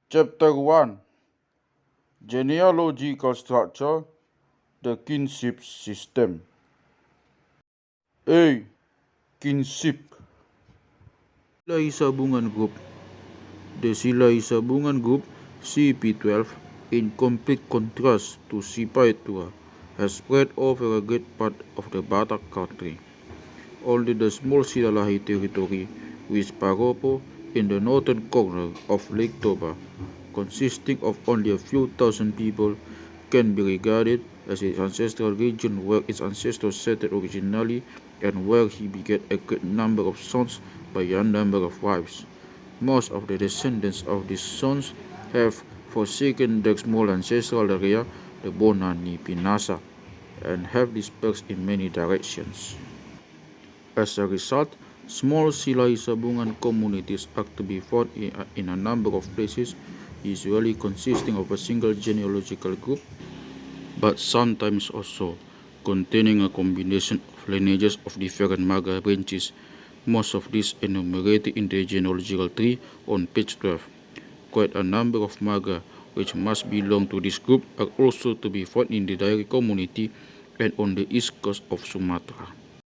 Chapter 1. Genealogical Structure, the Kinship System. A. Kinship. Silahisabungan Group. The Silahisabungan Group, CP12, in complete contrast to Sumatera Utara, has spread over a great part of the Batak country. Only the small Silahi territory, with Paropo in the northern corner of Lake Toba, consisting of only a few thousand people, can be regarded as its ancestral region where its ancestors settled originally and where he begat a great number of sons by a number of wives. Most of the descendants of these sons have forsaken the small ancestral area, the Bonani Pinasa, and have dispersed in many directions. As a result, small Silahisabungan communities are to be found in a number of places, usually consisting of a single genealogical group, but sometimes also containing a combination of lineages of different marga branches. Most of these enumerated in the genealogical tree on page 12. Quite a number of marga which must belong to this group are also to be found in the Dairi community and on the east coast of Sumatra.